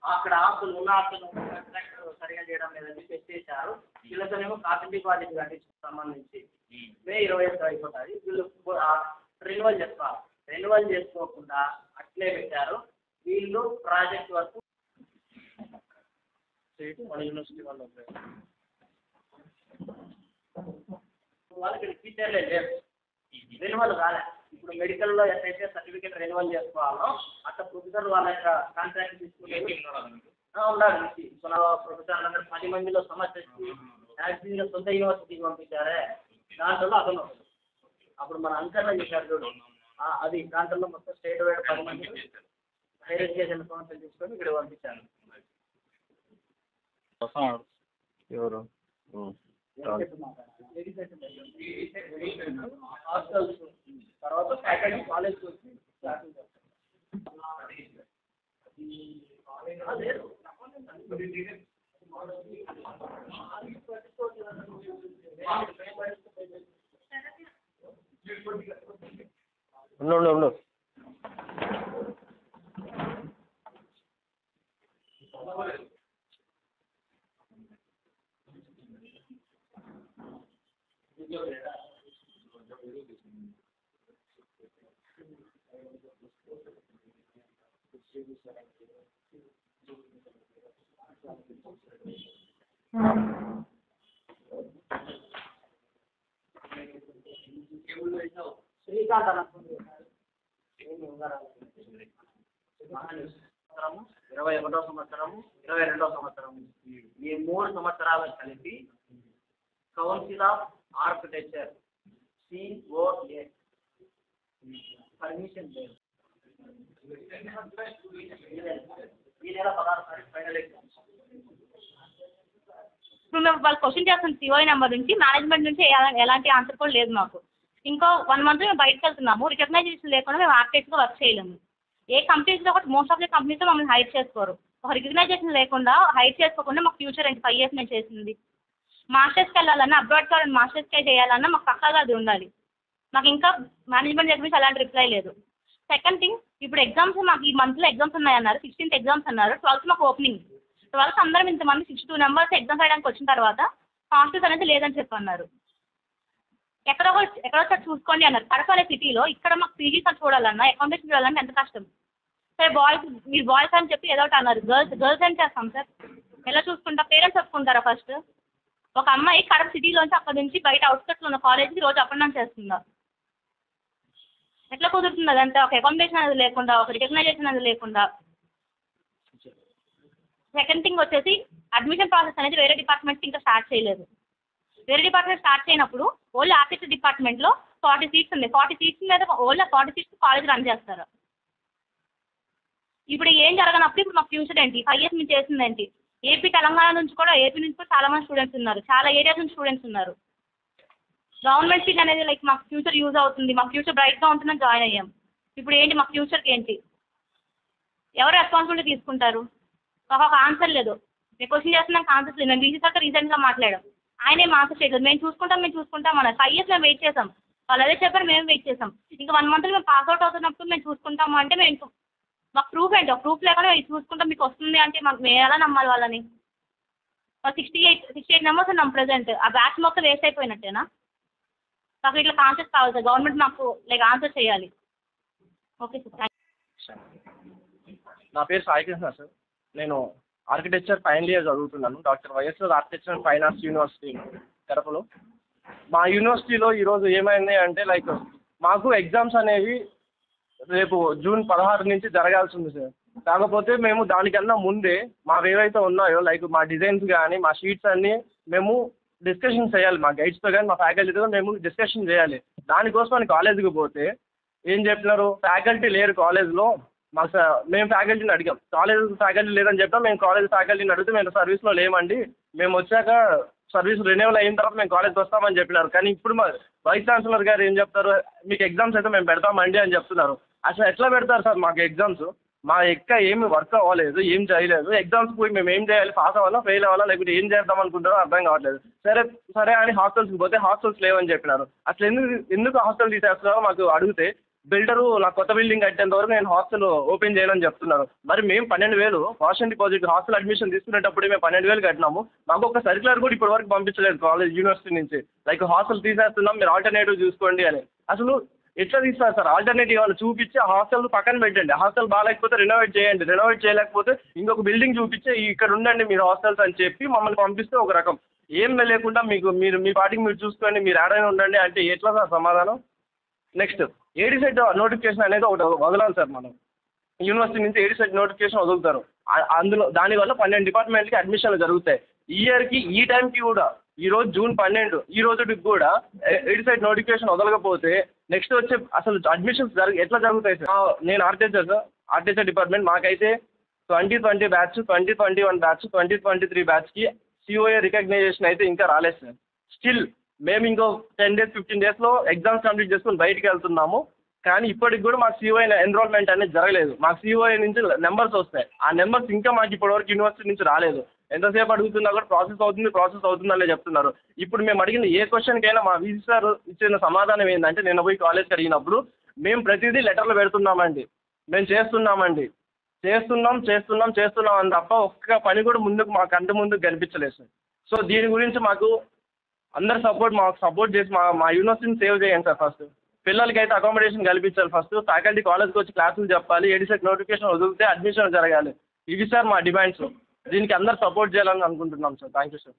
అక్కడ ఆస్తులు ఉన్న ఆస్తులు కాంట్రాక్ట్ సరిగా చేయడం లేదని చేశారు. వీళ్ళతోనేమో కాపీ క్వాలిటీ కండిషన్ సంబంధించి మే 25 అయిపోతుంది. వీళ్ళు రెన్యువల్ చేసుకోవాలి. రెన్యువల్ చేసుకోకుండా అట్లే పెట్టారు. వీళ్ళు ప్రాజెక్ట్ వర్క్ మన యూనివర్సిటీ వాళ్ళకి టీచర్లే లేరు. రెన్యువల్ కాలే. ఇప్పుడు మెడికల్లో ఎట్లయితే సర్టిఫికేట్ రెన్యువల్ చేసుకోవాలో అట్లా ప్రొఫెసర్ వాళ్ళ యొక్క కాంట్రాక్ట్ తీసుకునే ఉండాలి. ప్రొఫెసర్ అందరూ 10 మందిలో సమస్య యాక్చువల్గా సొంత యూనివర్సిటీకి పంపించారే దాంట్లో అతను అప్పుడు మన అంచనా చేశారు చూడు, అది దాంట్లో మొత్తం స్టేట్ వైడ్ 10 మంది హైయర్ ఎడ్యుకేషన్ కౌన్సిల్ తీసుకొని ఇక్కడ పంపించారు. ఎవరు హాస్టల్స్ తర్వాత ఫ్యాకల్టీ కాలేజ్కి వచ్చి ఉండు శ్రీకాంత్ అన్న 21వ సంవత్సరము 22వ సంవత్సరము ఈ 3 సంవత్సరాలు కలిపి council of architecture COA permission లేదు. ఈ నెల 16 తారీఖు ఫైనల్ ఎగ్జామ్స్. ఇప్పుడు మేము వాళ్ళు క్వశ్చన్ చేస్తున్న COA నెంబర్ నుంచి మేనేజ్మెంట్ నుంచి ఎలాంటి ఆన్సర్ కూడా లేదు మాకు. ఇంకో 1 మంత్ మేము బయటకు వెళ్తున్నాము. రికగ్నైజేషన్ లేకుండా మేము ఆర్కిటెక్ట్గా వర్క్ చేయలేము. ఏ కంపెనీస్లో కూడా మోస్ట్ ఆఫ్ ద కంపెనీస్లో మమ్మల్ని హైర్ చేసుకోరు. ఒక రికగ్నైజేషన్ లేకుండా హైర్ చేసుకోకుండా మాకు ఫ్యూచర్ ఏంటి 5 years నేను చేసింది. మాస్టర్స్కి వెళ్ళాలన్నా అబ్రాడ్ కావాలని మాస్టర్స్కి చేయాలన్నా మాకు పక్కాగా అది ఉండాలి. మాకు ఇంకా మేనేజ్మెంట్ దగ్గర నుంచి అలాంటి రిప్లై లేదు. సెకండ్ థింగ్, ఇప్పుడు ఎగ్జామ్స్ మాకు ఈ మంత్లో ఎగ్జామ్స్ ఉన్నాయన్నారు. 16th ఎగ్జామ్స్ అన్నారు. 12th మాకు ఓపెనింగ్. 12th అందరం ఇంతమంది 62 members ఎగ్జామ్స్ రాయడానికి వచ్చిన తర్వాత హాస్టల్స్ అనేది లేదని చెప్పి అన్నారు. ఎక్కడో చూసుకోండి అన్నారు. కడప అనే సిటీలో ఇక్కడ మాకు పీజీస్ అని చూడాలన్నా అకామిడేషన్ చూడాలన్నా ఎంత కష్టం. సరే మీరు బాయ్స్ అని చెప్పి ఏదో ఒకటి అన్నారు. గర్ల్స్ ఏం చేస్తాం సార్? ఎలా చూసుకుంటా? పేరెంట్స్ ఒప్పుకుంటారా ఫస్ట్? ఒక అమ్మాయి కడప సిటీలోంచి అక్కడి నుంచి బయట అవుట్స్కట్స్లో ఉన్న కాలేజ్కి రోజు అప్ అండ్ డౌన్ చేస్తుందా? ఎట్లా కుదురుతుంది అదంతా? ఒక అకామిడేషన్ అనేది లేకుండా, ఒక రికగ్నైజేషన్ అనేది లేకుండా. సెకండ్ థింగ్ వచ్చేసి అడ్మిషన్ ప్రాసెస్ అనేది వేరే డిపార్ట్మెంట్కి ఇంకా స్టార్ట్ చేయలేదు. వేరే డిపార్ట్మెంట్ స్టార్ట్ చేయనప్పుడు ఓన్లీ ఆర్కిటెక్చర్ డిపార్ట్మెంట్లో 40 seats ఉన్నాయి. 40 seats మీద ఓన్లీ 40 seats కాలేజ్ రన్ చేస్తారు. ఇప్పుడు ఏం జరగనప్పుడు ఇప్పుడు మాకు ఫ్యూచర్ ఏంటి? 5 years మేము చేసింది ఏంటి? తెలంగాణ నుంచి కూడా ఏపీ నుంచి కూడా చాలా మంది స్టూడెంట్స్ ఉన్నారు. చాలా ఏరియాస్ నుంచి స్టూడెంట్స్ ఉన్నారు. గవర్నమెంట్ సీట్ అనేది లైక్ మాకు ఫ్యూచర్ యూజ్ అవుతుంది, మాకు ఫ్యూచర్ బ్రైట్గా ఉంటుందని జాయిన్ అయ్యాం. ఇప్పుడు ఏంటి మాకు ఫ్యూచర్కి ఏంటి? ఎవరు రెస్పాన్సిబిలిటీ తీసుకుంటారు? మాకు ఒక ఆన్సర్ లేదు. మేము క్వశ్చన్ చేస్తున్నాక ఆన్సర్స్ లేదు. మేము బీసీ సార్ రీసెంట్గా మాట్లాడాం. ఆయన ఏం ఆన్సర్ చేయలేదు. మేము చూసుకుంటాం అన్నారు. 5 years మేము వెయిట్ చేసాం. వాళ్ళు అదే చెప్పారు, మేము వెయిట్ చేసాం. ఇంకా 1 monthలో మేము పాస్అవుట్ అవుతున్నప్పుడు మేము చూసుకుంటాము అంటే మాకు ప్రూఫ్ ఏంటి? ఒక ప్రూఫ్ లేకుండా మేము చూసుకుంటాం మీకు వస్తుంది అంటే మేము ఎలా నమ్మాలి వాళ్ళని? 68 members ఉన్నాం ప్రజెంట్. ఆ బ్యాచ్ మొత్తం వేస్ట్ అయిపోయినట్టేనా? మాకు ఇట్లా ఆన్సర్స్ కావాలి సార్. గవర్నమెంట్ మాకు లైక్ ఆన్సర్ చేయాలి. Okay sir. నా పేరు సాయి కృష్ణ సార్. నేను ఆర్కిటెక్చర్ ఫైనల్ ఇయర్ చదువుతున్నాను. Doctor YSR architecture and fine arts university కడపలో. మా యూనివర్సిటీలో ఈరోజు ఏమైంది అంటే లైక్ మాకు ఎగ్జామ్స్ అనేవి రేపు June 16 నుంచి జరగాల్సి ఉంది సార్. కాకపోతే మేము దానికన్నా ముందే మాకు ఏవైతే ఉన్నాయో లైక్ మా డిజైన్స్ కానీ మా షీట్స్ అన్నీ మేము డిస్కషన్ చేయాలి. మా గైడ్స్తో కానీ మా ఫ్యాకల్టీతో మేము డిస్కషన్ చేయాలి. దానికోసం అని కాలేజీకి పోతే ఏం చెప్తున్నారు? ఫ్యాకల్టీ లేరు కాలేజ్లో. మేము ఫ్యాకల్టీని అడిగాం. కాలేజ్ ఫ్యాకల్టీ లేదని చెప్పాం. మేము కాలేజ్ ఫ్యాకల్టీని అడిగితే మేము సర్వీస్లో లేమండి, మేము వచ్చాక సర్వీస్ రెన్యువల్ అయిన తర్వాత మేము కాలేజ్కి వస్తామని చెప్పినారు. కానీ ఇప్పుడు మా వైస్ ఛాన్సలర్ గారు ఏం చెప్తారు? మీకు ఎగ్జామ్స్ అయితే మేము పెడతామండి అని చెప్తున్నారు. అసలు ఎట్లా పెడతారు సార్ మాకు ఎగ్జామ్స్? మా ఏమి వర్క్ అవ్వలేదు, ఏం చేయలేదు. ఎగ్జామ్స్ పోయి మేము ఏం చేయాలి? పాస్ అవ్వాలా, ఫెయిల్ అవ్వాలా, లేకపోతే ఏం చేద్దాం అనుకుంటారో అర్థం కావట్లేదు. సరే అని హాస్టల్స్కి పోతే హాస్టల్స్ లేవని చెప్పినారు. అసలు ఎందుకు హాస్టల్ తీసేస్తున్నారో మాకు అడిగితే బిల్డరు నాకు కొత్త బిల్డింగ్ కట్టేంత వరకు నేను హాస్టల్ ఓపెన్ చేయనని చెప్తున్నారు. మరి మేము 12,000 కాషన్ డిపాజిట్ హాస్టల్ అడ్మిషన్ తీసుకునేటప్పుడే మేము 12,000 కట్టినాము. మాకు ఒక సర్క్యులర్ కూడా ఇప్పటి వరకు పంపించలేదు కాలేజ్ యూనివర్సిటీ నుంచి, లైక్ హాస్టల్ తీసేస్తున్నాం మీరు ఆల్టర్నేటివ్ చూసుకోండి అని. అసలు ఎట్లా తీస్తారు సార్? ఆల్టర్నేటివ్ వాళ్ళు చూపించి ఆ హాస్టల్ పక్కన పెట్టండి, హాస్టల్ బాగాలేకపోతే రెనోవేట్ చేయండి, రెనోవేట్ చేయలేకపోతే ఇంకొక బిల్డింగ్ చూపించి ఇక్కడ ఉండండి మీరు హాస్టల్స్ అని చెప్పి మమ్మల్ని పంపిస్తే ఒక రకం, ఏం లేకుండా మీరు మీ పార్టీకి మీరు చూసుకోండి మీరు ఏడైనా ఉండండి అంటే ఎట్లా సార్ సమాధానం? నెక్స్ట్ ఏడీ సెట్ నోటిఫికేషన్ అనేది ఒకటి వదలాలి సార్. మనం యూనివర్సిటీ నుంచి ఏడీ సెట్ నోటిఫికేషన్ వదులుతారు, అందులో దానివల్ల 12 డిపార్ట్మెంట్కి అడ్మిషన్లు జరుగుతాయి. ఈ ఇయర్కి ఈ టైంకి కూడా ఈరోజు జూన్ 12 ఈ రోజుకి కూడా ఏడీ సెట్ నోటిఫికేషన్ వదలకపోతే నెక్స్ట్ వచ్చే అసలు అడ్మిషన్స్ ఎట్లా జరుగుతాయి సార్? నేను ఆర్కిటెక్చర్ సార్, ఆర్కిటెక్చర్ డిపార్ట్మెంట్. మాకైతే 2020 బ్యాచ్, 2021 బ్యాచ్, 2023 బ్యాచ్కి COA రికగ్నైజేషన్ అయితే ఇంకా రాలేదు సార్. స్టిల్ మేము ఇంకో 10 days 15 daysలో ఎగ్జామ్స్ కంప్లీట్ చేసుకుని బయటికి వెళ్తున్నాము, కానీ ఇప్పటికి కూడా మాకు COA ఎన్రోల్మెంట్ అనేది జరగలేదు. మాకు COA నుంచి నెంబర్స్ వస్తాయి, ఆ నెంబర్స్ ఇంకా మాకు ఇప్పటివరకు యూనివర్సిటీ నుంచి రాలేదు. ఎంతసేపు అడుగుతున్నా కూడా ప్రాసెస్ అవుతుందనే చెప్తున్నారు. ఇప్పుడు మేము అడిగిన ఏ క్వశ్చన్కైనా మా వీసీ సార్ ఇచ్చిన సమాధానం ఏంటంటే, నేను పోయి కాలేజ్కి అడిగినప్పుడు మేము ప్రతిదీ లెటర్లు పెడుతున్నామండి, మేము చేస్తున్నాం అని తప్ప ఒక్క పని కూడా ముందుకు మా కంటి ముందుకు కనిపించలేదు సార్. సో దీని గురించి మాకు అందరు సపోర్ట్ చేసి మా యూనివర్సిటీని సేవ్ చేయండి సార్. ఫస్ట్ పిల్లలకి అయితే అకామిడేషన్ కల్పించాలి, ఫస్ట్ ఫ్యాకల్టీ కాలేజ్కి వచ్చి క్లాసులు చెప్పాలి, ఏడీ సెట్ నోటిఫికేషన్ వదిలితే అడ్మిషన్ జరగాలి. ఇవి సార్ మా డిమాండ్స్. దీనికి అందరు సపోర్ట్ చేయాలని అనుకుంటున్నాం సార్. Thank you sir.